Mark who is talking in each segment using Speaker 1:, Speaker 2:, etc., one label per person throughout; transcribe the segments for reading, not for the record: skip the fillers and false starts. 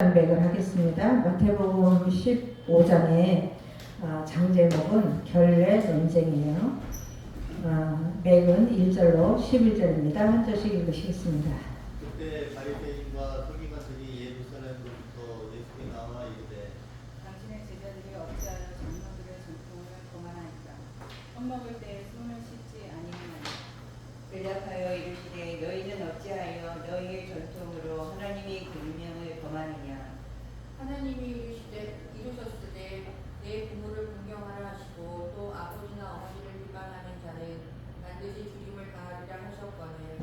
Speaker 1: 맥을 하겠습니다. 마태복음 15장의 장제목은 결례 논쟁이에요. 맥은 1절로 11절입니다. 한 절씩 읽으시겠습니다.
Speaker 2: 그때 바리새인과 서기관들이 예루살렘으로부터 예수께 나와 이르되
Speaker 3: 당신의 제자들이 어찌하여 장로들의 전통을 거만하니까 떡 먹을 때 손을 씻지 아니하나니 대답하여 이르시되 너희는 어찌하여 너희의 전통으로 하나님의 계명을 거만하냐.
Speaker 4: 하나님이 이르셨으되 내 부모를 존경하라 하시고 또 아버지나 어머니를 비방하는 자는 반드시 죽임을 당하리라 하셨거늘.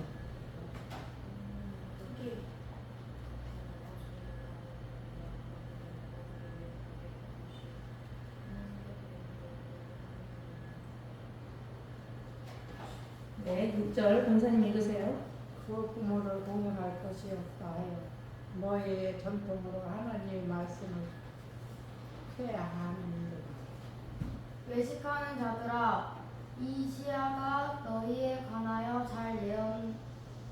Speaker 1: 네, 6절 권사님 읽으세요.
Speaker 5: 그 부모를 공경할 것이 없다 하여 너희의 전통으로 하나님의 말씀을 해야 하는데
Speaker 6: 외식하는 자들아, 이 시야가 너희에 관하여 잘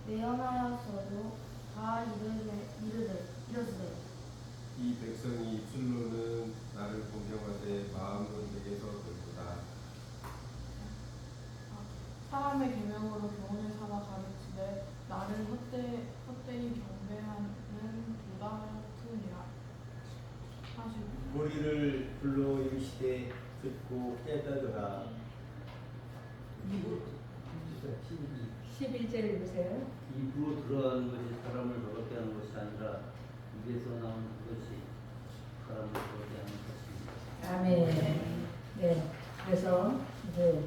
Speaker 6: 예언하였어도 다 이르시되
Speaker 7: 이 백성이 입술로는 나를 공경하되 마음은 내게서 돌보다.
Speaker 8: 사람의 계명으로 교훈을 삼아 가르치되 나를 헛되이 경배하는 도다 같으니라 하시고
Speaker 2: 무리를 불러 이르시되 듣고 깨달으라.
Speaker 1: 11절 읽으세요.
Speaker 9: 입으로 들어가는 것이 사람을 더럽게 하는 것이 아니라 입에서 나오는 것이 사람을 더럽게 하는 것입니다.
Speaker 1: 아멘. 네, 그래서 이제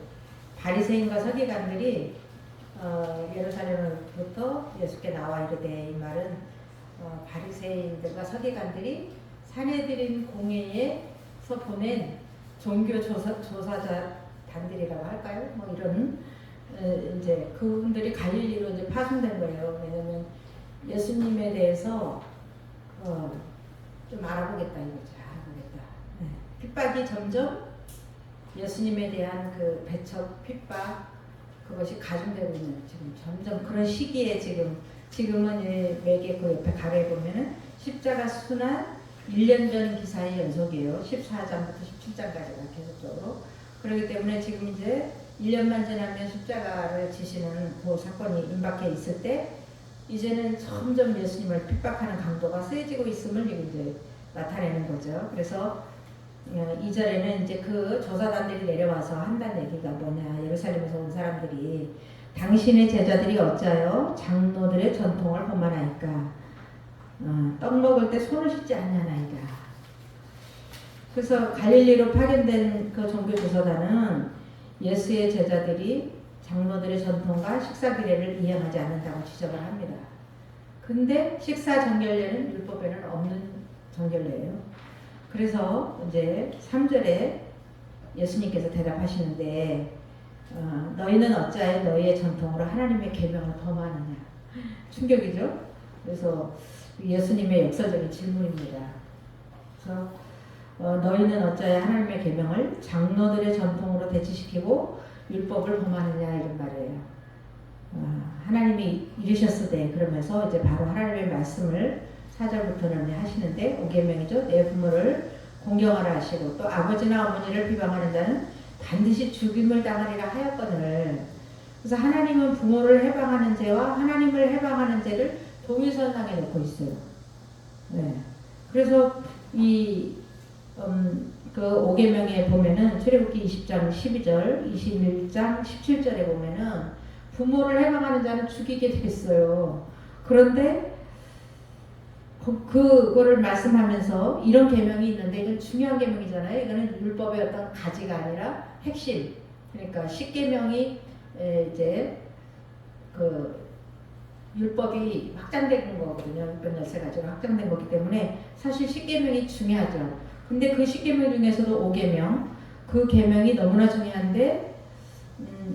Speaker 1: 바리새인과 서기관들이 예루살렘으로부터 예수께 나와 이르되, 이 말은 바리새인들과 서기관들이 산헤드린 공회에서 보낸 종교 조사자 단들이라고 할까요? 뭐 이런 이제 그분들이 갈릴리로 이제 파송된 거예요. 왜냐면 예수님에 대해서 좀 알아보겠다 이거죠. 알아보겠다. 네. 핍박이 점점 예수님에 대한 그 배척, 핍박 그것이 가중되고 있는 지금 점점 그런 시기에 지금은 맥의 그 옆에 가게 보면은 십자가 순환 1년 전 기사의 연속이에요. 14장부터 17장까지가 계속적으로. 그렇기 때문에 지금 이제 1년만 지나면 십자가를 지시는 그 사건이 임박해 있을 때 이제는 점점 예수님을 핍박하는 강도가 세지고 있음을 이제 나타내는 거죠. 그래서 2절에는 이제 그 조사단들이 내려와서 한다는 얘기가 뭐냐. 예루살렘에서 온 사람들이 당신의 제자들이 어찌하여 장로들의 전통을 거만하니까 떡 먹을 때 손을 씻지 않냐나이다. 그래서 갈릴리로 파견된 그 종교조사단은 예수의 제자들이 장로들의 전통과 식사 규례를 이행하지 않는다고 지적을 합니다. 근데 식사 정결례는 율법에는 없는 정결례예요. 그래서 이제 3절에 예수님께서 대답하시는데 너희는 어찌하여 너희의 전통으로 하나님의 계명을 범하느냐. 충격이죠. 그래서 예수님의 역사적인 질문입니다. 그래서 너희는 어찌하여 하나님의 계명을 장로들의 전통으로 대치시키고 율법을 범하느냐 이런 말이에요. 하나님이 이르셨으되 그러면서 이제 바로 하나님의 말씀을 4절부터는 하시는데 5계명이죠. 내 부모를 공경하라 하시고 또 아버지나 어머니를 비방하는 자는 반드시 죽임을 당하리라 하였거늘. 그래서 하나님은 부모를 해방하는 죄와 하나님을 해방하는 죄를 동일선상에 놓고 있어요. 네. 그래서 그 5계명에 보면은 출애굽기 20장 12절, 21장 17절에 보면은 부모를 해방하는 자는 죽이게 돼 있어요. 그런데 그거를 말씀하면서 이런 계명이 있는데 이건 중요한 계명이잖아요. 이거는 율법의 어떤 가지가 아니라 핵심. 그러니까 10계명이 이제 그 율법이 확장된 거거든요. 613가지로 확장된 거기 때문에 사실 10계명이 중요하죠. 근데 그 10계명 중에서도 5계명, 그 계명이 너무나 중요한데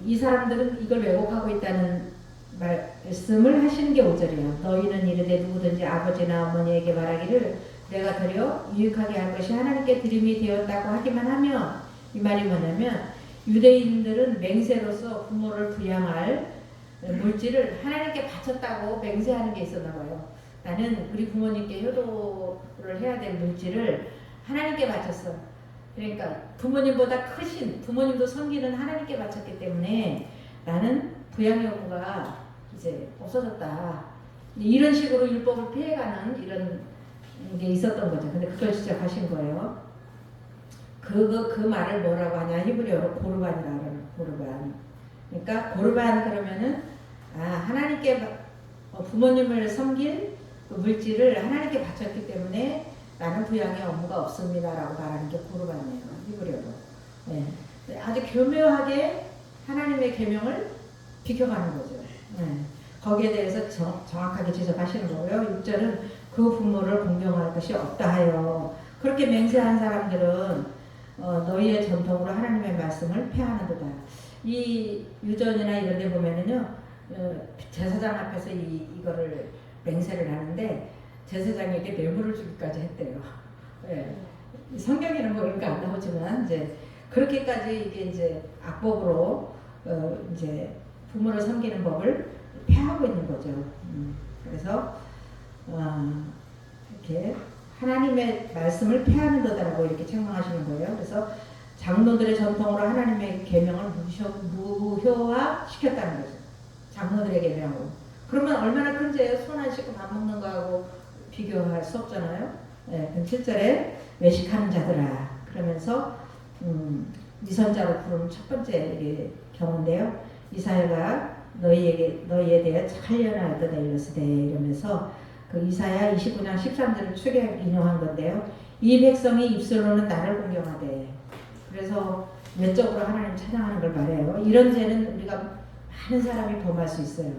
Speaker 1: 이 사람들은 이걸 왜곡하고 있다는 말씀을 하시는 게 5절이에요. 너희는 이르되 누구든지 아버지나 어머니에게 말하기를 내가 드려 유익하게 할 것이 하나님께 드림이 되었다고 하기만 하면, 이 말이 뭐냐면 유대인들은 맹세로서 부모를 부양할 물질을 하나님께 바쳤다고 맹세하는 게 있었나 봐요. 나는 우리 부모님께 효도를 해야 될 물질을 하나님께 바쳤어. 그러니까 부모님보다 크신 부모님도 섬기는 하나님께 바쳤기 때문에 나는 부양 여부가 이제 없어졌다. 이런 식으로 율법을 피해가는 이런 게 있었던 거죠. 근데 그걸 지적하신 거예요. 그 말을 뭐라고 하냐? 히브리어로 고르반이라고 하는 고르반. 그러니까 고르반 그러면은 하나님께 부모님을 섬길 그 물질을 하나님께 바쳤기 때문에 나는 부양의 업무가 없습니다라고 말하는 게 고르반이에요. 히브리어로. 네. 아주 교묘하게 하나님의 계명을 비켜가는 거죠. 네. 거기에 대해서 정확하게 지적하시는 거고요. 6절은 그 부모를 공경할 것이 없다 하여 그렇게 맹세한 사람들은 너희의 전통으로 하나님의 말씀을 폐하는도다. 이 유전이나 이런 데 보면은요, 제사장 앞에서 이거를 맹세를 하는데 제사장에게 뇌물을 주기까지 했대요. 예. 성경에는 뭐 그런 거 안 나오지만 이제 그렇게까지 이게 이제 악법으로 이제 부모를 섬기는 법을 폐하고 있는 거죠. 그래서 이렇게 하나님의 말씀을 폐하는 거다라고 이렇게 책망하시는 거예요. 그래서 장로들의 전통으로 하나님의 계명을 무효화 시켰다는 거죠. 장로들의 계명으로. 그러면 얼마나 큰 죄예요? 손 안 씻고 밥 먹는 거하고 비교할 수 없잖아요. 네, 7절에 외식하는 자들아 그러면서 위선자로 부르는 첫 번째 경우인데요. 이사야가 너희에 대해 찬련하였다 이르시되 이러면서 그 이사야 29장 13절을 추격 인용한 건데요. 이 백성이 입술로는 나를 공경하되 그래서 외적으로 하나님 찬양하는 걸 말해요. 이런 죄는 우리가 많은 사람이 범할 수 있어요.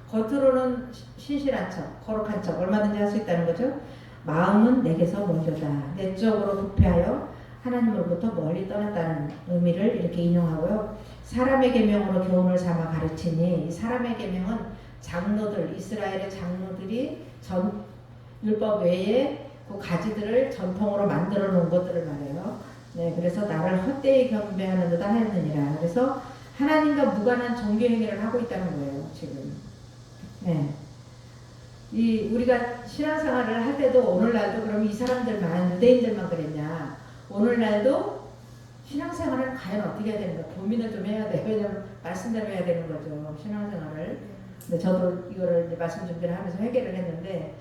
Speaker 1: 겉으로는 신실한 척, 거룩한 척 얼마든지 할 수 있다는 거죠. 마음은 내게서 멀리다. 내적으로 부패하여 하나님으로부터 멀리 떠났다는 의미를 이렇게 인용하고요. 사람의 계명으로 교훈을 삼아 가르치니 이 사람의 계명은 장로들, 이스라엘의 장로들이 율법 외에 그 가지들을 전통으로 만들어 놓은 것들을 말해요. 네, 그래서 나를 헛되이 경배하는 듯 하였느니라. 그래서 하나님과 무관한 종교 행위를 하고 있다는 거예요, 지금. 네. 우리가 신앙생활을 할 때도 오늘날도 그럼 이 사람들만, 유대인들만 그랬냐. 오늘날도 신앙생활을 과연 어떻게 해야 되는가 고민을 좀 해야 돼요. 왜냐면 말씀대로 해야 되는 거죠, 신앙생활을. 근데 저도 이거를 이제 말씀 준비를 하면서 회개를 했는데,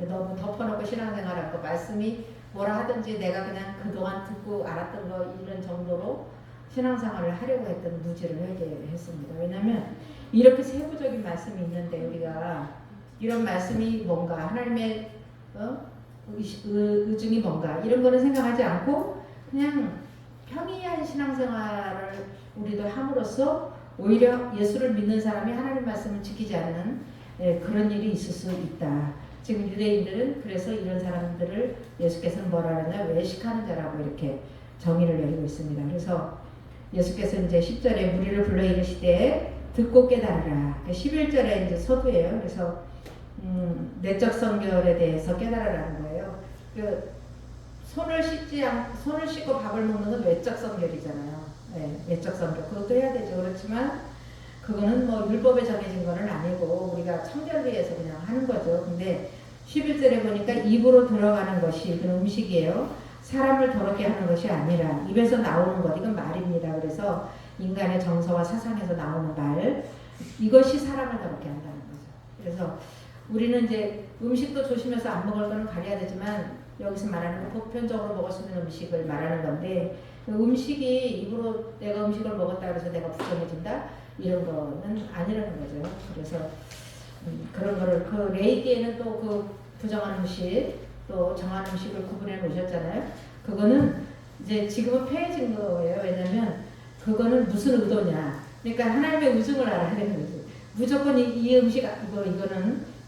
Speaker 1: 너무 덮어놓고 신앙생활하고 말씀이 뭐라 하든지 내가 그냥 그동안 듣고 알았던 거 이런 정도로 신앙생활을 하려고 했던 무지를 회개했습니다. 왜냐하면 이렇게 세부적인 말씀이 있는데 우리가 이런 말씀이 뭔가 하나님의 의중이 뭔가 이런 거는 생각하지 않고 그냥 평이한 신앙생활을 우리도 함으로써 오히려 예수를 믿는 사람이 하나님 말씀을 지키지 않는 그런 일이 있을 수 있다. 지금 유대인들은 그래서 이런 사람들을 예수께서는 뭐라 하느냐 외식하는 자라고 이렇게 정의를 내리고 있습니다. 그래서 예수께서 이제 10절에 무리를 불러 이르시되 듣고 깨달으라. 11절에 이제 서두예요. 그래서 내적 성결에 대해서 깨달으라는 거예요. 손을 씻고 밥을 먹는 건 외적 성결이잖아요. 네, 외적 성결. 그것도 해야 되죠. 그렇지만 그거는 뭐 율법에 정해진 거는 아니고 우리가 청결을 위해서 그냥 하는 거죠. 근데 11절에 보니까 입으로 들어가는 것이 그런 음식이에요. 사람을 더럽게 하는 것이 아니라 입에서 나오는 것, 이건 말입니다. 그래서 인간의 정서와 사상에서 나오는 말, 이것이 사람을 더럽게 한다는 거죠. 그래서 우리는 이제 음식도 조심해서 안 먹을 거는 가려야 되지만 여기서 말하는 건 보편적으로 먹을 수 있는 음식을 말하는 건데 음식이 입으로 내가 음식을 먹었다 그래서 내가 부정해진다? 이런 거는 아니라는 거죠. 그래서 그런 거를 그 레이기에는 또 그 부정한 음식 또 정한 음식을 구분해 놓으셨잖아요. 그거는 이제 지금은 폐해진 거예요. 왜냐면 그거는 무슨 의도냐. 그러니까 하나님의 의중을 알아야 되는 거죠. 무조건 이 음식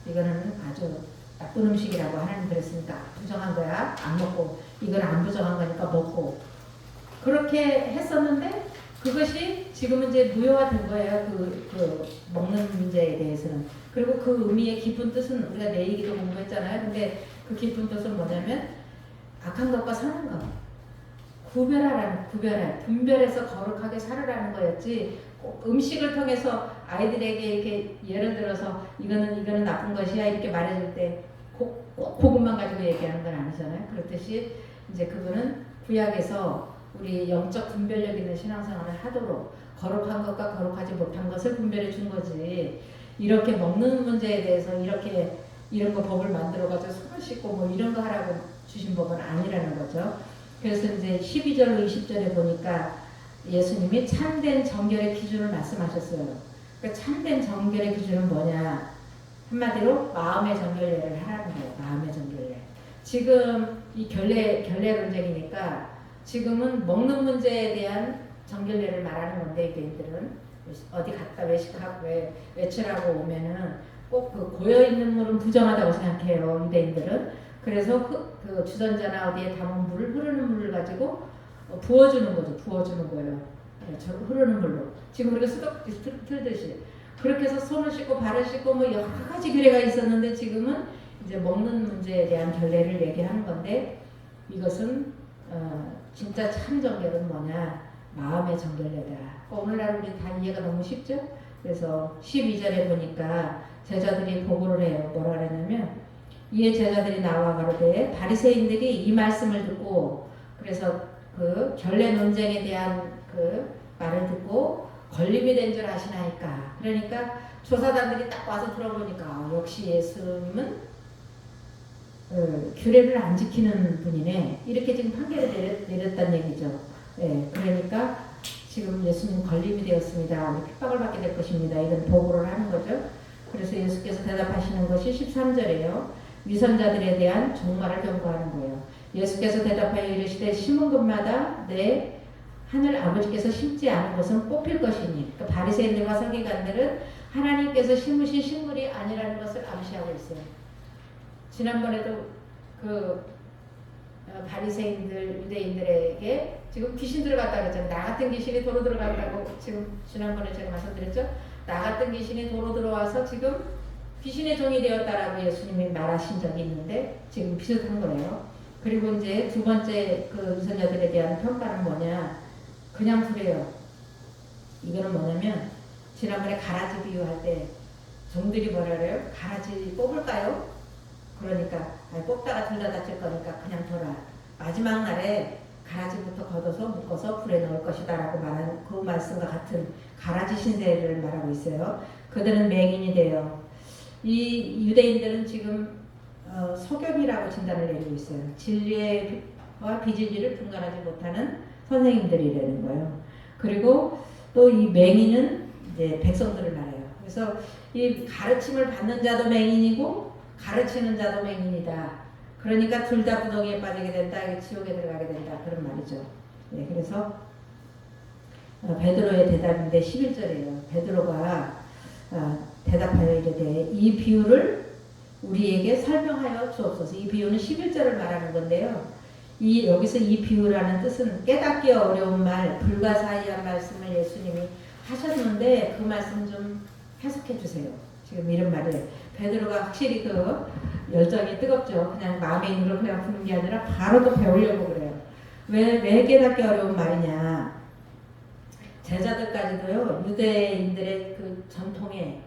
Speaker 1: 이거는 아주 나쁜 음식이라고 하나님 그랬으니까 부정한 거야. 안 먹고 이건 안 부정한 거니까 먹고 그렇게 했었는데 그것이 지금은 이제 무효화된 거예요. 그 먹는 문제에 대해서는. 그리고 그 의미의 깊은 뜻은 우리가 내 얘기도 공부했잖아요. 근데 그 깊은 뜻은 뭐냐면 악한 것과 선한 것 분별해서 거룩하게 살으라는 거였지. 꼭 음식을 통해서 아이들에게 이렇게 예를 들어서 이거는 나쁜 것이야 이렇게 말해줄 때 꼭 그것만 가지고 얘기하는 건 아니잖아요. 그렇듯이 이제 그거는 구약에서 우리 영적 분별력 있는 신앙생활을 하도록 거룩한 것과 거룩하지 못한 것을 분별해 준 거지. 이렇게 먹는 문제에 대해서 이렇게 이런 거 법을 만들어 가지고 손을 씻고 뭐 이런 거 하라고 주신 법은 아니라는 거죠. 그래서 이제 12절 20절에 보니까 예수님이 참된 정결의 기준을 말씀하셨어요. 그러니까 참된 정결의 기준은 뭐냐? 한마디로 마음의 정결례를 하라는 거예요. 마음의 정결례. 지금 이 결례 논쟁이니까 지금은 먹는 문제에 대한 정결례를 말하는 건데 유대인들은 어디 갔다 외식하고 외출하고 오면은 꼭 그 고여 있는 물은 부정하다고 생각해요. 유대인들은. 그래서 그 주전자나 어디에 담은 물을 흐르는 물을 가지고 부어주는 거죠. 부어주는 거예요. 저 흐르는 물로. 지금 우리가 수도 틀듯이. 그렇게 해서 손을 씻고 발을 씻고 뭐 여러 가지 규례가 있었는데 지금은 이제 먹는 문제에 대한 결례를 얘기하는 건데 이것은 진짜 참 정결은 뭐냐? 마음의 정결례다. 오늘날 우리 다 이해가 너무 쉽죠? 그래서 12절에 보니까 제자들이 보고를 해요. 뭐라 그랬냐면 이에 제자들이 나와 가로되 바리새인들이 이 말씀을 듣고 그래서 그 결례 논쟁에 대한 그 말을 듣고 걸림이 된 줄 아시나이까. 그러니까 조사단들이 딱 와서 들어보니까 역시 예수님은 규례를 안 지키는 분이네. 이렇게 지금 판결을 내렸다는 얘기죠. 예, 그러니까 지금 예수님 걸림이 되었습니다. 핍박을 받게 될 것입니다. 이런 보고를 하는 거죠. 그래서 예수께서 대답하시는 것이 13절이에요. 위선자들에 대한 종말을 경고하는 거예요. 예수께서 대답하여 이르시되 심은 것마다 내 하늘 아버지께서 심지 않은 것은 뽑힐 것이니. 그러니까 바리새인들과 서기관들은 하나님께서 심으신 식물이 아니라는 것을 암시하고 있어요. 지난번에도 그 바리새인들 유대인들에게 지금 귀신 들어갔다 그랬잖아요. 나 같은 귀신이 도로 들어갔다고 지금 지난번에 제가 말씀드렸죠. 나 같은 귀신이 도로 들어와서 지금 귀신의 종이 되었다라고 예수님이 말하신 적이 있는데 지금 비슷한 거예요. 그리고 이제 두 번째 그 위선자들에 대한 평가는 뭐냐? 그냥 그래요. 이거는 뭐냐면 지난번에 가라지 비유할 때 종들이 뭐라 그래요? 가라지 뽑을까요? 그러니까 뽑다가 둘 다 다칠 거니까 그냥 둬라. 마지막 날에 가라지부터 걷어서 묶어서 불에 넣을 것이다 라고 말하는 그 말씀과 같은 가라지 신세를 말하고 있어요. 그들은 맹인이 돼요. 이 유대인들은 지금 소경이라고 진단을 내리고 있어요. 진리와 비진리를 분간하지 못하는 선생님들이라는 거예요. 그리고 또 이 맹인은 이제 백성들을 말해요. 그래서 이 가르침을 받는 자도 맹인이고 가르치는 자도 맹인이다. 그러니까 둘 다 구덩이에 빠지게 된다. 지옥에 들어가게 된다. 그런 말이죠. 네, 그래서 베드로의 대답인데 11절이에요. 베드로가 대답하여 이르되 이 비유를 우리에게 설명하여 주옵소서. 이 비유는 11절을 말하는 건데요. 여기서 이 비유라는 뜻은 깨닫기 어려운 말, 불가사의한 말씀을 예수님이 하셨는데 그 말씀 좀 해석해 주세요. 지금 이런 말을 베드로가 확실히 그 열정이 뜨겁죠. 그냥 마음에 있는 걸 그냥 푸는 게 아니라 바로 또 배우려고 그래요. 왜 깨닫기 어려운 말이냐? 제자들까지도요 유대인들의 그 전통에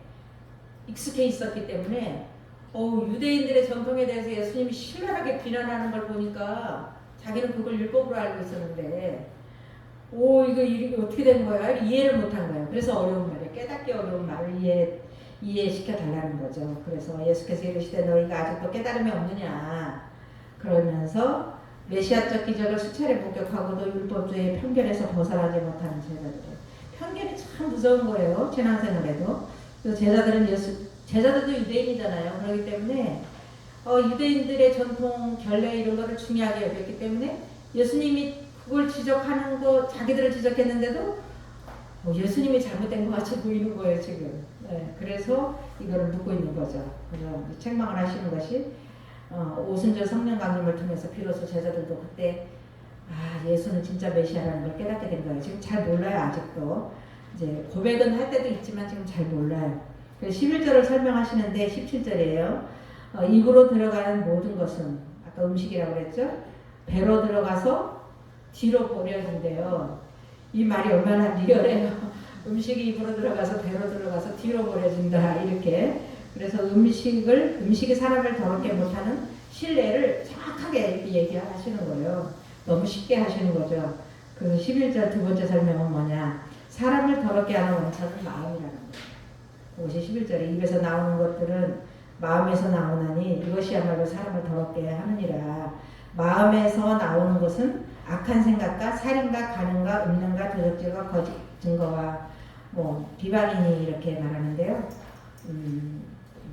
Speaker 1: 익숙해 있었기 때문에 유대인들의 전통에 대해서 예수님이 신랄하게 비난하는 걸 보니까 자기는 그걸 율법으로 알고 있었는데 이거 어떻게 된 거야? 이해를 못한 거예요. 그래서 어려운 말이에요. 깨닫기 어려운 말을 이해시켜 달라는 거죠. 그래서 예수께서 이르시되 너희가 아직도 깨달음이 없느냐 그러면서 메시아적 기적을 수차례 목격하고도 율법주의 편견에서 벗어나지 못하는 제자들. 편견이 참 무서운 거예요. 신앙생활에도. 그래서 제자들도 유대인이잖아요. 그렇기 때문에 유대인들의 전통 결례 이런 거를 중요하게 여겼기 때문에 예수님이 그걸 지적하는 거 자기들을 지적했는데도 예수님이 잘못된 것 같이 보이는 거예요 지금. 네, 그래서 이거를 묻고 있는 거죠. 그래서 책망을 하시는 것이 오순절 성령 강림을 통해서 비로소 제자들도 그때 예수는 진짜 메시아라는 걸 깨닫게 된 거예요. 지금 잘 몰라요 아직도. 이제 고백은 할 때도 있지만 지금 잘 몰라요. 11절을 설명하시는데 17절이에요. 입으로 들어가는 모든 것은 아까 음식이라고 그랬죠. 배로 들어가서 뒤로 버려진대요. 이 말이 얼마나 리얼해요. 음식이 입으로 들어가서 배로 들어가서 뒤로 버려진다 이렇게. 그래서 음식이 사람을 더럽게 못하는 신뢰를 정확하게 이렇게 얘기하시는 거예요. 너무 쉽게 하시는 거죠. 그래서 11절 두 번째 설명은 뭐냐? 사람을 더럽게 하는 원천은 마음이라는 거예요. 그것이 11절에 입에서 나오는 것들은 마음에서 나오나니 이것이야말로 사람을 더럽게 하느니라. 마음에서 나오는 것은 악한 생각과 살인과 간음과 음란과 도적질과 거짓 증거와 뭐 비방이니 이렇게 말하는데요.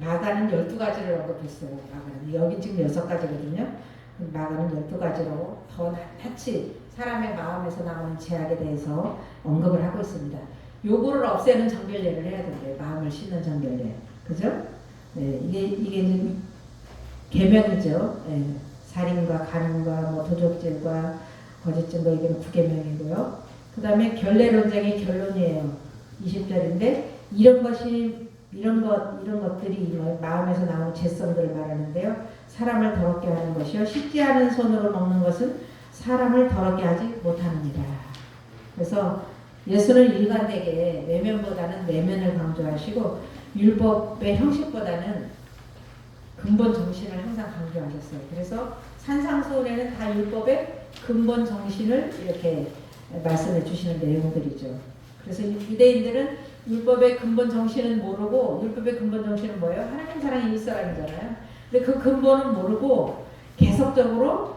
Speaker 1: 마가는 12가지를 언급했어요. 마가는. 여기 지금 6가지거든요. 마가는 12가지로 더 낱낱이 사람의 마음에서 나오는 죄악에 대해서 언급을 하고 있습니다. 요거를 없애는 정결례를 해야 된대요. 마음을 씻는 정결례. 그죠? 네, 이게 이제 계명이죠. 네, 살인과 간음과 뭐 도적질과 거짓 증거 이게 9계명이고요. 그 다음에 결례 논쟁의 결론이에요. 20절인데 이런 것들이 마음에서 나오는 죄성들을 말하는데요. 사람을 더럽게 하는 것이요. 씻지 않은 손으로 먹는 것은 사람을 더럽게 하지 못하느니라. 그래서 예수는 일관되게 외면보다는 내면을 강조하시고 율법의 형식보다는 근본 정신을 항상 강조하셨어요. 그래서 산상수훈에는 다 율법의 근본 정신을 이렇게 말씀해 주시는 내용들이죠. 그래서 유대인들은 율법의 근본 정신은 모르고, 율법의 근본 정신은 뭐예요? 하나님 사랑이 일사랑이잖아요. 근데 그 근본은 모르고 계속적으로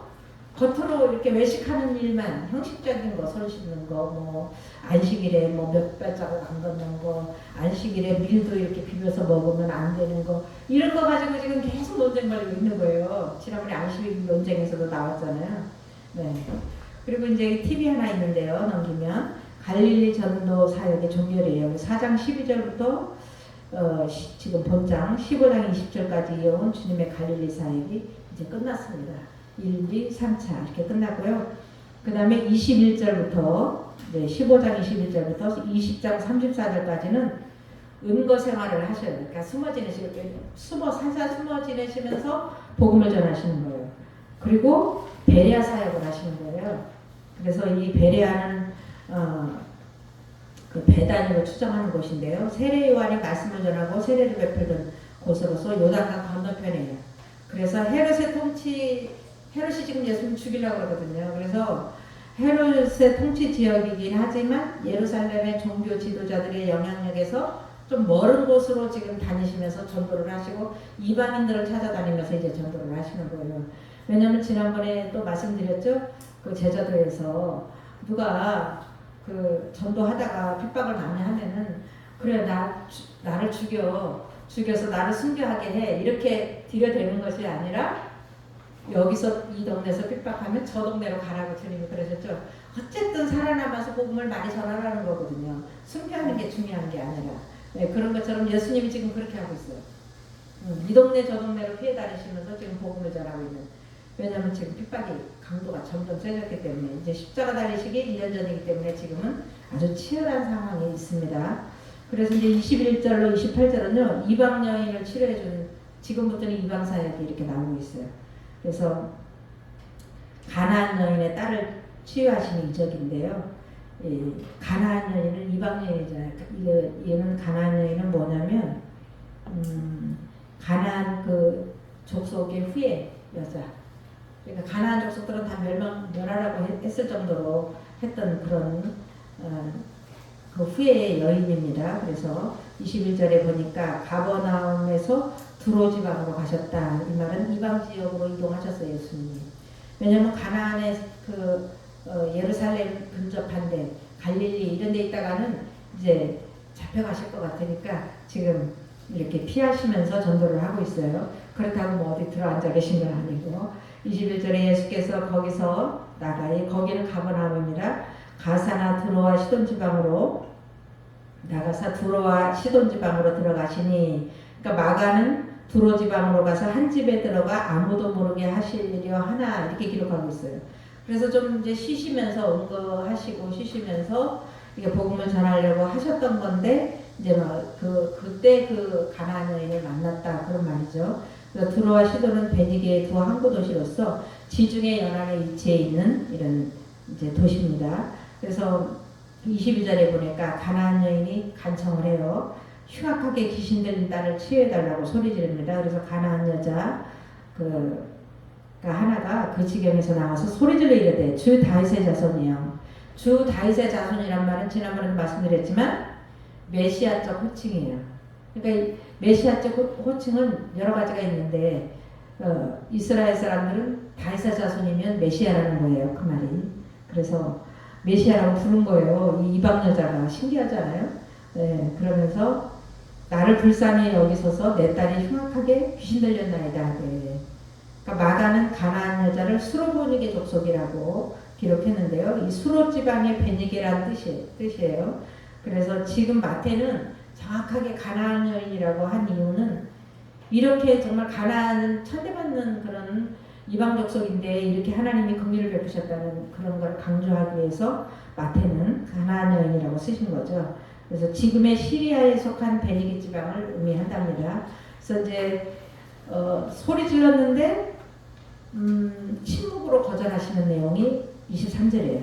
Speaker 1: 겉으로 이렇게 외식하는 일만, 형식적인 거, 손 씻는 거, 뭐 안식일에 뭐 몇 발자국 안 걷는 거, 안식일에 밀도 이렇게 비벼서 먹으면 안 되는 거, 이런 거 가지고 지금 계속 논쟁 벌이고 있는 거예요. 지난번에 안식일 논쟁에서도 나왔잖아요. 네. 그리고 이제 팁이 하나 있는데요. 넘기면 갈릴리 전도 사역의 종결이에요. 4장 12절부터 지금 본장 15장 20절까지 이어온 주님의 갈릴리 사역이 이제 끝났습니다. 1, 2, 3차 이렇게 끝났고요. 그 다음에 21절부터 15장 21절부터 20장 34절까지는 은거 생활을 하셔야 돼요. 그러니까 살살 숨어 지내시면서 복음을 전하시는 거예요. 그리고 베레아 사역을 하시는 거예요. 그래서 이 베레아는 그 배단위로 추정하는 곳인데요. 세례 요한이 말씀을 전하고 세례를 베풀던 곳으로서 요단강 건너편이에요. 그래서 헤롯이 지금 예수님 죽이려고 그러거든요. 그래서 헤롯의 통치 지역이긴 하지만 예루살렘의 종교 지도자들의 영향력에서 좀 멀은 곳으로 지금 다니시면서 전도를 하시고 이방인들을 찾아다니면서 이제 전도를 하시는 거예요. 왜냐하면 지난번에 또 말씀드렸죠. 그 제자도에서 누가 그 전도하다가 핍박을 많이 하면은 그래 나를 죽여서 나를 순교하게 해 이렇게 들여대는 것이 아니라 여기서 이 동네에서 핍박하면 저 동네로 가라고 주님이 그러셨죠. 어쨌든 살아남아서 복음을 많이 전하라는 거거든요. 순교하는 게 중요한 게 아니라. 네, 그런 것처럼 예수님이 지금 그렇게 하고 있어요. 이 동네 저 동네로 피해 다니시면서 지금 복음을 전하고 있는. 왜냐하면 지금 핍박이 강도가 점점 세졌기 때문에 이제 십자가 달리시기 1년 전이기 때문에 지금은 아주 치열한 상황이 있습니다. 그래서 이제 21절로 28절은요. 이방 여인을 치료해주는 지금부터는 이방 사역이 이렇게 나오고 있어요. 그래서 가나안 여인의 딸을 치유하시는 이적인데요. 가나안 여인은 이방 여인이잖아요. 얘는 가나안 여인은 뭐냐면 가나안 그 족속의 후예 여자. 그러니까 가나안 족속들은 다 멸하라고 했을 정도로 했던 그런 그 후예의 여인입니다. 그래서 21절에 보니까 가버나움에서 두로 지방으로 가셨다. 이 말은 이방 지역으로 이동하셨어요, 예수님이. 왜냐하면 가나안의 그 예루살렘 근접한데 갈릴리 이런 데 있다가는 이제 잡혀가실 것 같으니까 지금 이렇게 피하시면서 전도를 하고 있어요. 그렇다고 뭐 어디 들어앉아 계신 건 아니고 21절에 예수께서 거기서 나가이 거기는 가버나움이라 가사나 두로와 시돈 지방으로 나가사 두로와 시돈 지방으로 들어가시니 그러니까 마가는 두로 지방으로 가서 한 집에 들어가 아무도 모르게 하시려 하나 이렇게 기록하고 있어요. 그래서 좀 이제 쉬시면서 은거하시고 쉬시면서 이게 복음을 전하려고 하셨던 건데 이제 그때 그 가나안 여인을 만났다 그런 말이죠. 그래서 두로와 시돈은 베니게의 두 항구 도시로서 지중해 연안에 위치해 있는 이런 이제 도시입니다. 그래서 22절에 보니까 가나안 여인이 간청을 해요. 흉악하게 귀신 들린 딸을 치유해달라고 소리 지릅니다. 그래서 가나안 여자 하나가 그 지경에서 나와서 소리 질러 이르되 주 다윗의 자손이요. 주 다윗의 자손이란 말은 지난번에도 말씀드렸지만 메시아적 호칭이에요. 그러니까 메시아적 호칭은 여러 가지가 있는데 이스라엘 사람들은 다윗의 자손이면 메시아라는 거예요. 그 말이. 그래서 메시아라고 부른 거예요. 이 이방 여자가 신기하잖아요. 네, 그러면서 나를 불쌍히 여기소서 내 딸이 흉악하게 귀신 들렸나이다. 네. 그러니까 마가는 가나안 여자를 수로보니게 족속이라고 기록했는데요. 이 수로 지방의 베니게라는 뜻이에요. 그래서 지금 마태는 정확하게 가나안 여인이라고 한 이유는 이렇게 정말 가나안은 천대받는 그런 이방 족속인데 이렇게 하나님이 긍휼을 베푸셨다는 그런 걸 강조하기 위해서 마태는 가나안 여인이라고 쓰신 거죠. 그래서 지금의 시리아에 속한 베니게 지방을 의미한답니다. 그래서 이제 소리 질렀는데 침묵으로 거절하시는 내용이 23절이에요.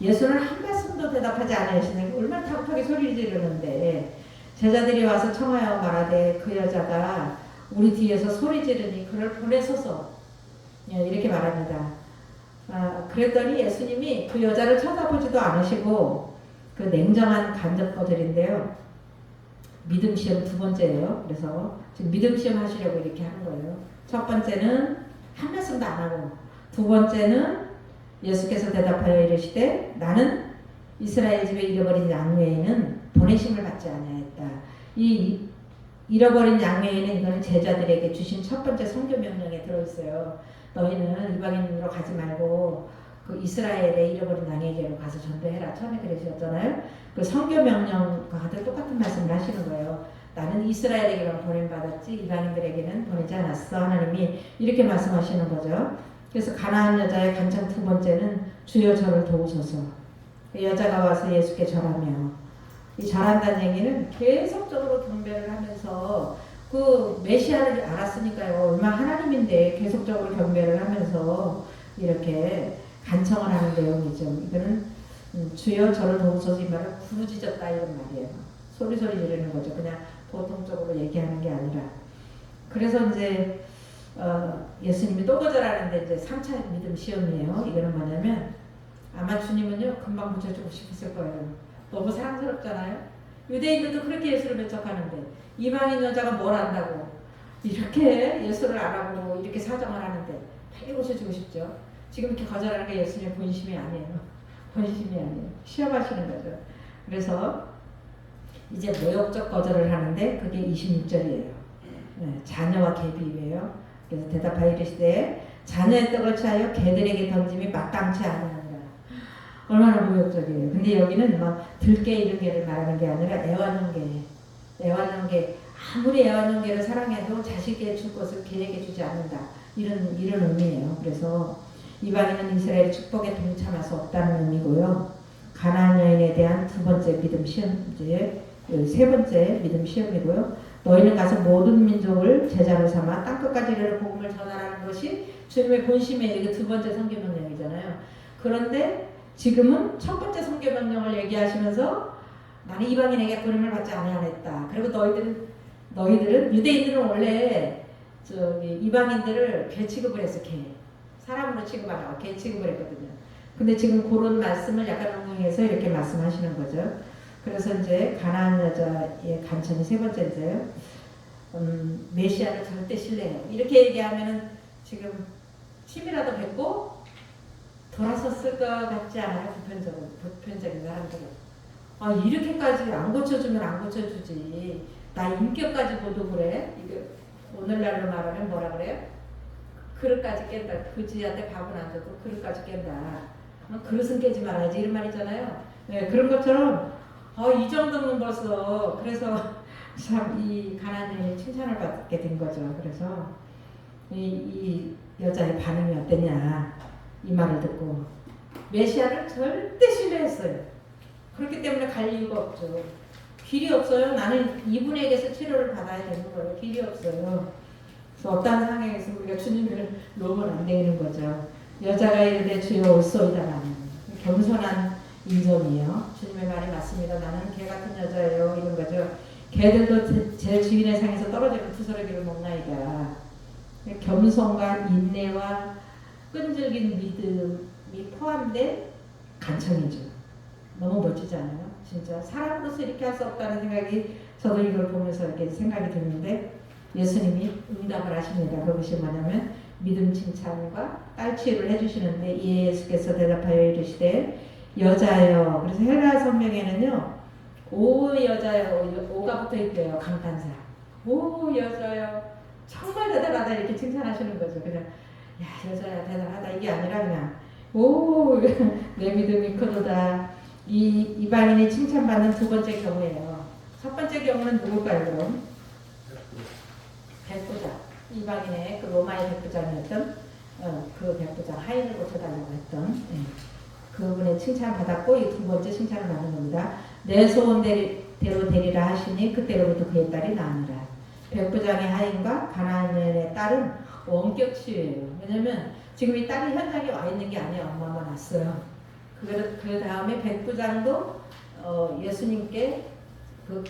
Speaker 1: 예수는 한 말씀도 대답하지 않으시는 얼마나 다급하게 소리 지르는데 제자들이 와서 청하여 말하되 그 여자가 우리 뒤에서 소리 지르니 그를 보내소서 이렇게 말합니다. 그랬더니 예수님이 그 여자를 쳐다보지도 않으시고 그 냉정한 간접 거절인데요. 믿음 시험 두 번째예요. 그래서 지금 믿음 시험 하시려고 이렇게 하는 거예요. 첫 번째는 한 말씀도 안 하고 두 번째는 예수께서 대답하여 이르시되 나는 이스라엘 집에 잃어버린 양 외에는 보내심을 받지 아니하였다. 이 잃어버린 양 외에는 이거는 제자들에게 주신 첫 번째 선교 명령에 들어있어요. 너희는 이방인으로 가지 말고 그 이스라엘의 잃어버린 양에게로 가서 전도해라. 처음에 그러셨잖아요. 그 선교 명령과 똑같은 말씀을 하시는 거예요. 나는 이스라엘에게만 보냄받았지 이방인들에게는 보내지 않았어. 하나님이 이렇게 말씀하시는 거죠. 그래서 가나안 여자의 간청 두 번째는 주여 저를 도우소서. 그 여자가 와서 예수께 절하며 이 절한다는 얘기는 계속적으로 경배를 하면서 그 메시아를 알았으니까요. 얼마나 하나님인데 계속적으로 경배를 하면서 이렇게 간청을 하는 내용이죠. 이거는 주여 저를 도우소서 이 말은 부르짖었다 이런 말이에요. 소리 지르는 거죠. 그냥 보통적으로 얘기하는 게 아니라. 그래서 이제 예수님이 또 거절하는데 이제 3차 믿음 시험이에요. 이거는 뭐냐면 아마 주님은요 금방 고쳐주고 싶었을 거예요. 너무 사랑스럽잖아요. 유대인들도 그렇게 예수를 배척하는데 이방인 여자가 뭘 안다고 이렇게 예수를 안 하고 이렇게 사정을 하는데 빨리 고쳐주고 싶죠. 지금 이렇게 거절하는 게 예수님의 본심이 아니에요. 본심이 아니에요. 시험하시는 거죠. 그래서 이제 모욕적 거절을 하는데 그게 26절이에요. 네, 자녀와 개비예요. 그래서 대답하여 이르시되 자녀의 떡을 취하여 개들에게 던짐이 마땅치 않으니라. 얼마나 모욕적이에요. 근데 여기는 막 들깨 이런 개를 말하는 게 아니라 애완용개. 아무리 애완용개를 사랑해도 자식에게 줄 것을 개에게 주지 않는다. 이런 의미예요. 그래서 이방인은 이스라엘 축복에 동참할 수 없다는 의미고요. 가나안 여인에 대한 두 번째 믿음 시험, 이제 세 번째 믿음 시험이고요. 너희는 가서 모든 민족을 제자로 삼아 땅끝까지 이르러 복음을 전하라는 것이 주님의 본심이에요. 이게 두 번째 선교 명령이잖아요. 그런데 지금은 첫 번째 선교 명령을 얘기하시면서 나는 이방인에게 부름을 받지 아니하였다. 그리고 너희들은 유대인들은 원래 이방인들을 개 취급을 했어. 개. 사람으로 취급 안 하고 개 취급을 했거든요. 근데 지금 그런 말씀을 약간 응용해서 이렇게 말씀하시는 거죠. 그래서 이제 가나안 여자의 간청이 세 번째인데요. 메시아를 절대 신뢰해요. 이렇게 얘기하면은 지금 침이라도 뱉고 돌아섰을 것 같지 않아요? 보편적인 사람들은. 이렇게까지 안 고쳐주면 안 고쳐주지. 나 인격까지 보도 그래? 이게 오늘날로 말하면 뭐라 그래요? 그릇까지 깬다. 그지한테 밥은 안 줘도 그릇까지 깬다. 그릇은 깨지 말아야지 이런 말이잖아요. 네, 그런 것처럼 이 정도면 벌써 그래서 참 이 가나안 여인이 칭찬을 받게 된 거죠. 그래서 이 여자의 반응이 어땠냐 이 말을 듣고 메시아를 절대 신뢰했어요. 그렇기 때문에 갈 이유가 없죠. 길이 없어요. 나는 이분에게서 치료를 받아야 되는 거예요. 길이 없어요. 그래서 어떠한 상황에서 우리가 주님을 놓으면 안 되는 거죠. 여자가 이르되 주여 올소이다라는 겸손한 인정이에요. 주님의 말이 맞습니다. 나는 개 같은 여자예요. 이런 거죠. 개들도 제 주인의 상에서 떨어지는 투서러기를 먹나이다. 겸손과 인내와 끈질긴 믿음이 포함된 간청이죠. 너무 멋지지 않아요? 진짜 사람으로서 이렇게 할 수 없다는 생각이 저도 이걸 보면서 이렇게 생각이 드는데 예수님이 응답을 하십니다. 그것이 뭐냐면 믿음 칭찬과 딸취를 해주시는데 예수께서 대답하여 이르시되 여자여. 그래서 헬라 성경에는요 오 여자여 오가 붙어 있대요. 감탄사. 오 여자여 정말 대단하다 이렇게 칭찬하시는 거죠. 그냥 야 여자야 대단하다 이게 아니라 그냥 오 내 믿음이 크도다. 이 이방인이 칭찬받는 두 번째 경우예요. 첫 번째 경우는 누굴까요 그럼? 백부장. 이방인의 그 로마의 백부장이었던 그 백부장 하인을 고쳐달라고 했던 그분의 칭찬받았고 이 두 번째 칭찬을 받는 겁니다. 내 소원대로 되리라 하시니 그때로부터 그의 딸이 나으니라. 백부장의 하인과 가나안의 딸은 원격 치유예요. 왜냐면 지금 이 딸이 현장에 와 있는 게 아니에요. 엄마만 왔어요. 그 다음에 백부장도 예수님께 그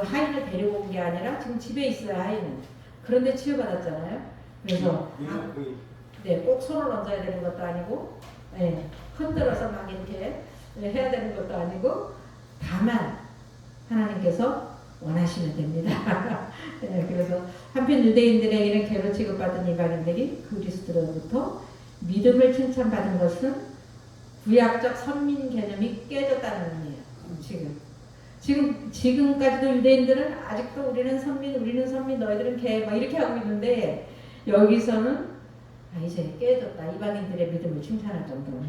Speaker 1: 하인을 데리고 온 게 아니라 지금 집에 있어요. 하인은. 그런데 치유받았잖아요. 그래서 꼭 손을 얹어야 되는 것도 아니고 흔들어서 막 이렇게 해야 되는 것도 아니고 다만 하나님께서 원하시면 됩니다. 그래서 한편 유대인들에게는 괴로 취급받은 이방인들이 그리스도로부터 믿음을 칭찬받은 것은 구약적 선민 개념이 깨졌다는 의미예요. 지금까지도 유대인들은 아직도 우리는 선민, 너희들은 개 막 이렇게 하고 있는데 여기서는 이제 깨졌다. 이방인들의 믿음을 칭찬할 정도로.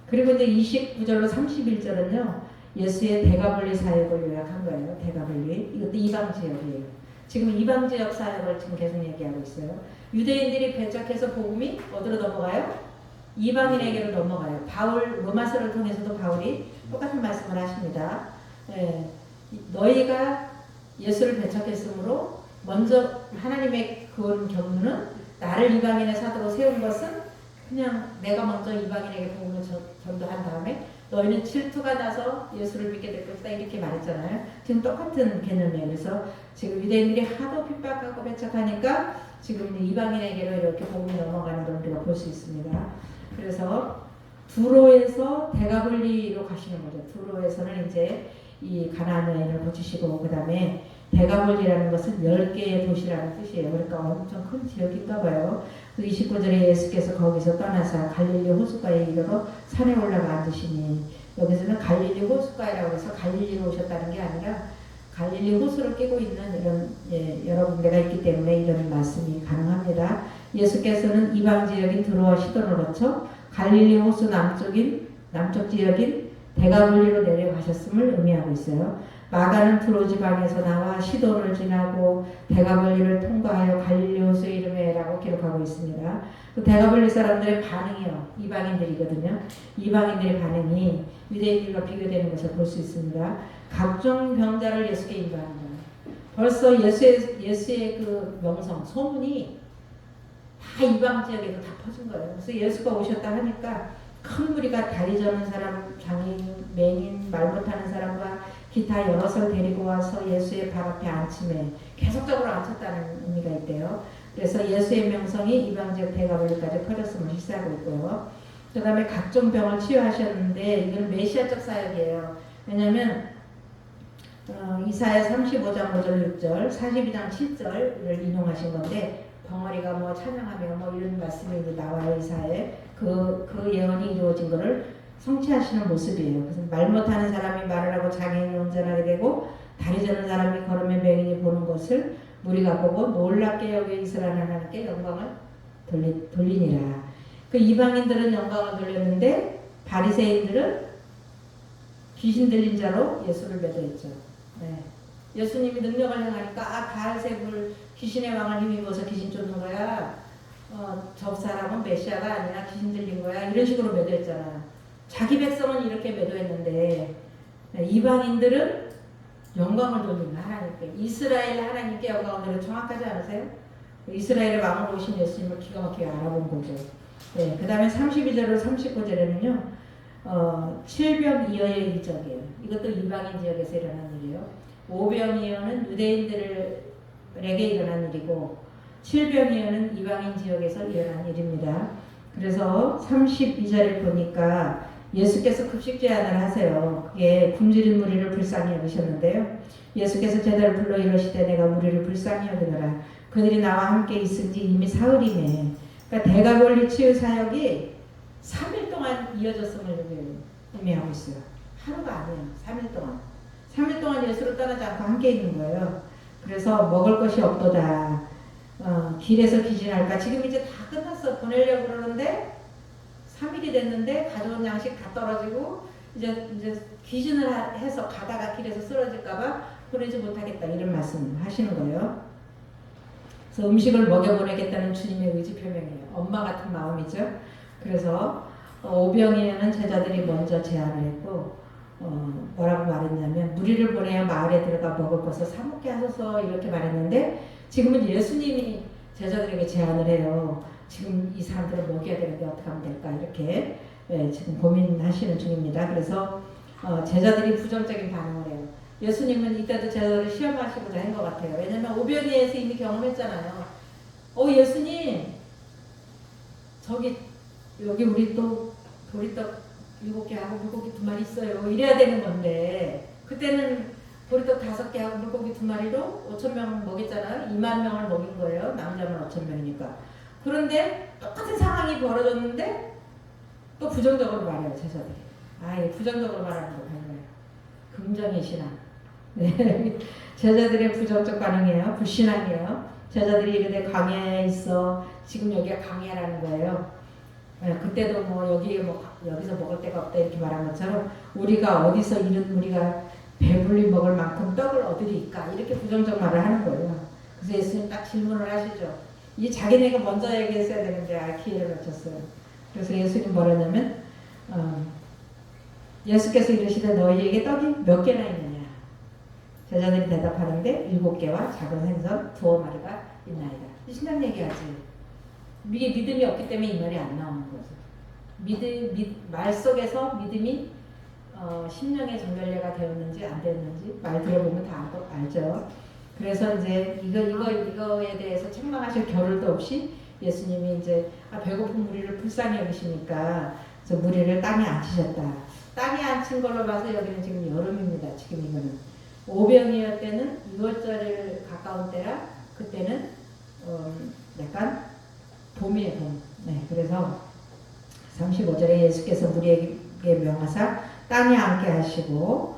Speaker 1: 그리고 이제 29절로 31절은요. 예수의 대가볼리 사역을 요약한 거예요. 대가볼리. 이것도 이방 지역이에요. 지금 이방 지역 사역을 지금 계속 얘기하고 있어요. 유대인들이 배척해서 복음이 어디로 넘어가요? 이방인에게로 넘어가요. 바울 로마서를 통해서도 바울이 똑같은 말씀을 하십니다. 너희가 예수를 배척했으므로 먼저 하나님의 그런 경우는 나를 이방인의 사도로 세운 것은 그냥 내가 먼저 이방인에게 복음을 전도한 다음에 너희는 질투가 나서 예수를 믿게 될 것이다 이렇게 말했잖아요. 지금 똑같은 개념이에요. 그래서 지금 유대인들이 하도 핍박하고 배척하니까 지금 이방인에게로 이렇게 복음이 넘어가는 걸 우리가 볼 수 있습니다. 그래서 두로에서 대가볼리로 가시는 거죠. 두로에서는 이제 이 가나안 여인을 고치시고 그 다음에 대가볼리라는 것은 10개의 도시라는 뜻이에요. 그러니까 엄청 큰 지역인가 봐요. 29절에 예수께서 거기서 떠나서 갈릴리 호숫가에 이르러 산에 올라가 앉으시니 여기서는 갈릴리 호숫가라고 해서 갈릴리로 오셨다는 게 아니라 갈릴리 호수를 끼고 있는 이런 여러 군데가 있기 때문에 이런 말씀이 가능합니다. 예수께서는 이방 지역인 드로와 시돈을 거쳐 갈릴리 호수 남쪽 지역인 대가볼리로 내려가셨음을 의미하고 있어요. 마가는 드로 지방에서 나와 시돈을 지나고 대가볼리를 통과하여 갈릴리 호수 이름에라고 기록하고 있습니다. 그 대가볼리 사람들의 반응이요. 이방인들이거든요. 이방인들의 반응이 유대인들과 비교되는 것을 볼 수 있습니다. 각종 병자를 예수께 인도합니다. 벌써 예수의 그 명성, 소문이 다 이방 지역에도 다 퍼진 거예요. 그래서 예수가 오셨다 하니까 큰 무리가 다리 저는 사람, 장인, 맹인, 말 못하는 사람과 기타 여럿을 데리고 와서 예수의 발 앞에 앉힘에 계속적으로 앉혔다는 의미가 있대요. 그래서 예수의 명성이 이방 지역 대가볼리까지 퍼졌음을 실사하고 있고요. 그 다음에 각종 병을 치유하셨는데 이건 메시아적 사역이에요. 왜냐하면 이사야 35장 5절 6절 42장 7절을 인용하신 건데 벙어리가 뭐 찬양하며 뭐 이런 말씀이 나와요. 이사에 그 예언이 이루어진 것을 성취하시는 모습이에요. 그래서 말 못하는 사람이 말을 하고 장애인이 운전하게 되고 다리 저는 사람이 걸으며 맹인이 보는 것을 무리가 보고 놀랍게 여겨 이스라엘 하나님께 영광을 돌리니라. 그 이방인들은 영광을 돌렸는데 바리새인들은 귀신 들린 자로 예수를 매도했죠. 예수님이 능력을 행하니까 바알세불 귀신의 왕을 힘입어서 귀신 쫓는 거야. 저 사람은 메시아가 아니라 귀신 들린 거야. 이런 식으로 매도했잖아. 자기 백성은 이렇게 매도했는데 이방인들은 영광을 돌리는 하나님께, 이스라엘 하나님께 영광을 돌리는, 정확하지 않으세요? 이스라엘의 왕으로 오신 예수님을 기가 막히게 알아본 거죠. 그 다음에 32절로 39절에는요 칠병이어의 이적이에요. 이것도 이방인 지역에서 일어난 일이에요. 오병이어는 유대인들에게 일어난 일이고 칠병이어는 이방인 지역에서 일어난 일입니다. 그래서 32절을 보니까 예수께서 급식 제안을 하세요. 그게 굶주린 무리를 불쌍히 여기셨는데요. 예수께서 제자를 불러 이르시되 내가 무리를 불쌍히 여기노라. 그들이 나와 함께 있은 지 이미 사흘이네. 그러니까 대가볼리 치유 사역이 3일 동안 이어졌음을 의미하고 있어요. 하루가 아니에요. 3일 동안. 3일 동안 예수를 떠나지 않고 함께 있는 거예요. 그래서 먹을 것이 없도다. 길에서 기진할까. 지금 이제 다 끝났어. 보내려고 그러는데 3일이 됐는데 가져온 양식 다 떨어지고 이제 기진을 해서 가다가 길에서 쓰러질까봐 보내지 못하겠다. 이런 말씀 하시는 거예요. 그래서 음식을 먹여보내겠다는 주님의 의지 표명이에요. 엄마 같은 마음이죠. 그래서 오병이어는 제자들이 먼저 제안을 했고 뭐라고 말했냐면 무리를 보내어 마을에 들어가 먹을 것을 사먹게 하소서 이렇게 말했는데 지금은 예수님이 제자들에게 제안을 해요. 지금 이 사람들을 먹여야 되는데 어떻게 하면 될까 이렇게 지금 고민하시는 중입니다. 그래서 제자들이 부정적인 반응을 해요. 예수님은 이때도 제자들을 시험하시고자 한 것 같아요. 왜냐하면 오병이어에서 이미 경험했잖아요. 예수님 여기 우리 또 보리떡 7개 하고 물고기 2마리 있어요. 이래야 되는 건데 그때는 보리떡 5개 하고 물고기 2마리로 5,000명 먹였잖아요. 2만 명을 먹인 거예요. 남자만 5,000명이니까. 그런데 똑같은 상황이 벌어졌는데 또 부정적으로 말해요. 제자들이. 부정적으로 말하는 거 봐요. 긍정의 신앙. 네. 제자들의 부정적 반응이에요. 불신앙이에요. 제자들이 이르되 광야에 있어. 지금 여기가 광야라는 거예요. 그때도 여기서 먹을 데가 없다 이렇게 말한 것처럼 우리가 어디서 우리가 배불리 먹을 만큼 떡을 얻으리까 이렇게 부정적 말을 하는 거예요. 그래서 예수님 딱 질문을 하시죠. 이 자기네가 먼저 얘기했어야 되는데 기회를 놓쳤어요. 그래서 예수님 뭐라냐면 예수께서 이르시되 너희에게 떡이 몇 개나 있느냐. 제자들이 대답하는데 7개와 작은 생선 2마리가 있나이다. 신앙 얘기하지. 이게 믿음이 없기 때문에 이 말이 안 나오는 거죠. 말 속에서 믿음이 심령의 정결례가 되었는지 안 되었는지 말 들어보면 다 알죠. 그래서 이제 이거에 대해서 책망하실 겨를도 없이 예수님이 이제 배고픈 무리를 불쌍히 여기시니까 그래서 무리를 땅에 앉히셨다. 땅에 앉힌 걸로 봐서 여기는 지금 여름입니다. 지금 이거는 오병이어 때는 6월절 가까운 때라 그때는 약간 봄이에요. 봄. 네, 그래서 35절에 예수께서 무리에게 명하사 땅에 앉게 하시고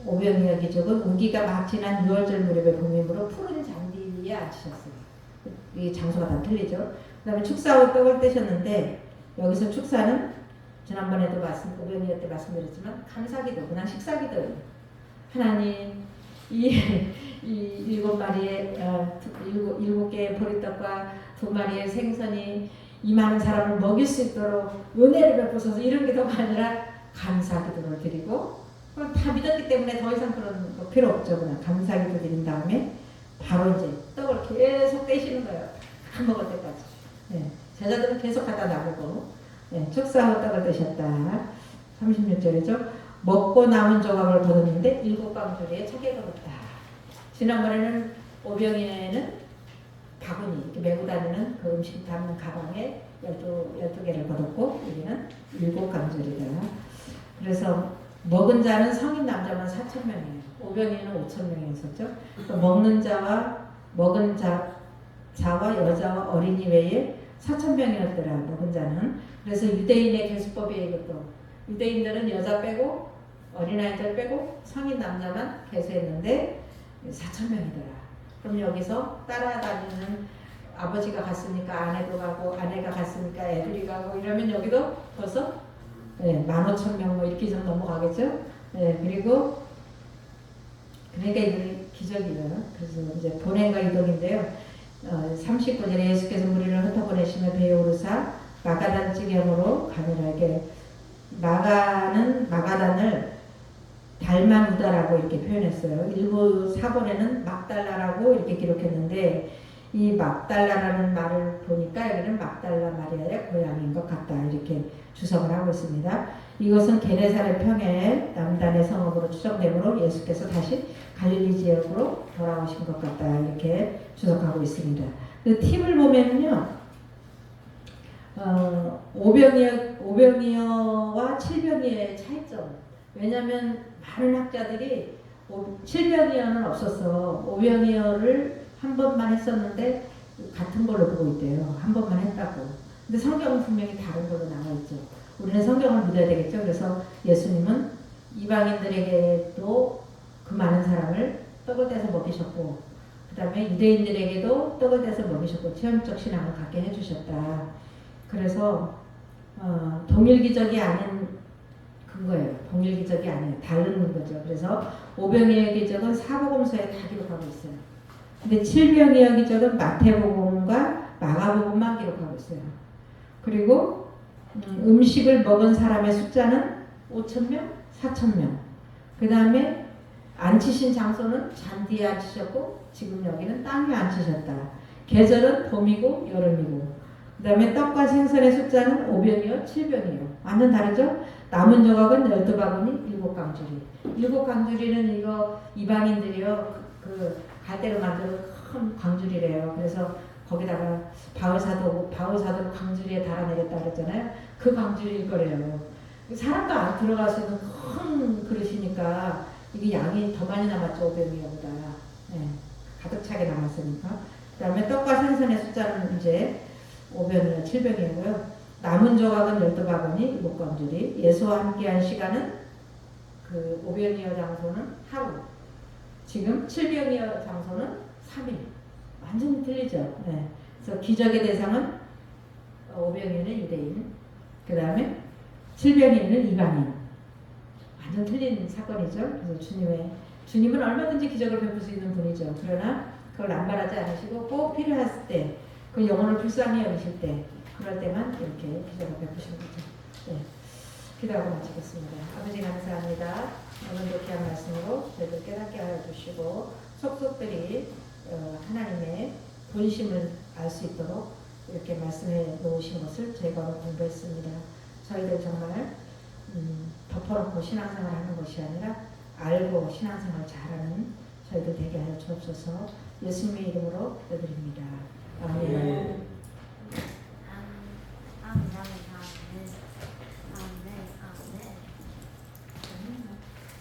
Speaker 1: 오병이어 기족은 우기가 막 지난 6월절 무렵의 봄이므로 푸른 잔디 위에 앉히셨어요. 이 장소가 다 틀리죠. 그 다음에 축사하고 떡을 떼셨는데 여기서 축사는 지난번에도 오병이어 때 말씀드렸지만 감사기도 그냥 식사기도예요. 하나님 이 7마리의 7개의 보리떡과 2마리의 생선이 이 많은 사람을 먹일 수 있도록 은혜를 베푸소서 이런 기도가 아니라 감사 기도를 드리고 다 믿었기 때문에 더 이상 그런 거 필요 없죠. 그냥 감사 기도 드린 다음에 바로 이제 떡을 계속 떼시는 거예요. 다 먹을 때까지. 네. 제자들은 계속 갖다 놔보고 축사하고 떡을 떼셨다. 36절이죠. 먹고 남은 조각을 거뒀는데 7광주리에 차게 거뒀다. 지난번에는 오병이어에는 바구니 이렇게 메고 다니는 그 음식 담는 가방에 12개를 거뒀고 여기는 7광주리다. 그래서 먹은 자는 성인 남자만 4,000명이에요. 오병이어는 5,000명이었었죠. 먹는 자와 먹은 자와 여자와 어린이 외에 4,000명이었더라. 먹은 자는. 그래서 유대인의 계수법이에요. 이것도. 유대인들은 여자 빼고 어린아이들 빼고 성인 남자만 계수했는데 4,000명이더라. 그럼 여기서 따라다니는 아버지가 갔으니까 아내도 가고 아내가 갔으니까 애들이 가고 이러면 여기도 벌써 15,000명 이렇게 좀 넘어가겠죠. 그리고 그러니까 이건 기적이에요. 그래서 이제 보냄과 이동인데요. 39절에 예수께서 무리를 흩어보내시며 배에 오르사 마가단 지경으로 가느라게 마가단을 달마누다라고 이렇게 표현했어요. 일부 사본에는 막달라라고 이렇게 기록했는데 이 막달라라는 말을 보니까 여기는 막달라 마리아의 고향인 것 같다 이렇게 주석을 하고 있습니다. 이것은 게네사렛 평야의 남단의 성읍으로 추정되므로 예수께서 다시 갈릴리 지역으로 돌아오신 것 같다 이렇게 주석하고 있습니다. 그 팁을 보면요, 오병이어와 칠병이어의 차이점. 왜냐하면 많은 학자들이 칠병이어는 없었어. 오병이어를 한 번만 했었는데 같은 걸로 보고 있대요. 한 번만 했다고. 근데 성경은 분명히 다른 걸로 나와 있죠. 우리는 성경을 믿어야 되겠죠. 그래서 예수님은 이방인들에게도 그 많은 사람을 떡을 떼서 먹이셨고, 그 다음에 유대인들에게도 떡을 떼서 먹이셨고, 체험적 신앙을 갖게 해주셨다. 그래서 동일 기적이 아닌 근거예요. 동일 기적이 아니에요. 다른 거죠. 그래서 오병이어 기적은 사복음서에 다 기록하고 있어요. 근데 칠병이어 기적은 마태복음과 마가복음만 기록하고 있어요. 그리고 음식을 먹은 사람의 숫자는 5,000명, 4,000명. 그 다음에 앉히신 장소는 잔디에 앉히셨고 지금 여기는 땅에 앉히셨다. 계절은 봄이고 여름이고. 그 다음에 떡과 생선의 숫자는 5병이요, 7병이요. 완전 다르죠? 남은 조각은 12바구니, 7강주리. 7강주리는 이거 이방인들이요, 그 갈대로 만든 큰 광주리래요. 그래서 거기다가 바울사도 광주리에 달아내렸다 그랬잖아요. 그 광주리일 거래요. 사람도 안 들어갈 수 있는 큰 그릇이니까 이게 양이 더 많이 남았죠, 5병이어보다. 네, 가득 차게 남았으니까. 그 다음에 떡과 생선의 숫자는 이제 5병이나 7병이고요. 남은 조각은 12바구니, 7광주리. 예수와 함께한 시간은 그 5병이어 장소는 하루. 지금 7병이어 장소는 3일. 완전히 틀리죠. 네. 그래서 기적의 대상은 5병이어는 유대인. 그 다음에 7병이어는 이방인. 완전 틀린 사건이죠. 그래서 주님은 얼마든지 기적을 베풀 수 있는 분이죠. 그러나 그걸 남발하지 않으시고 꼭 필요했을 때, 그 영혼을 불쌍히 여기실 때, 그럴 때만 이렇게 기적을 베푸시는 거죠. 네. 기도하고 마치겠습니다. 아버지 감사합니다. 오늘도 귀한 말씀으로 저희들 깨닫게 하여 주시고 속속들이 하나님의 본심을 알 수 있도록 이렇게 말씀해 놓으신 것을 저희가 공부했습니다. 저희들 정말 덮어놓고 신앙생활 하는 것이 아니라 알고 신앙생활 잘하는 저희들 되게 하여 주옵소서. 예수님의 이름으로 기도드립니다.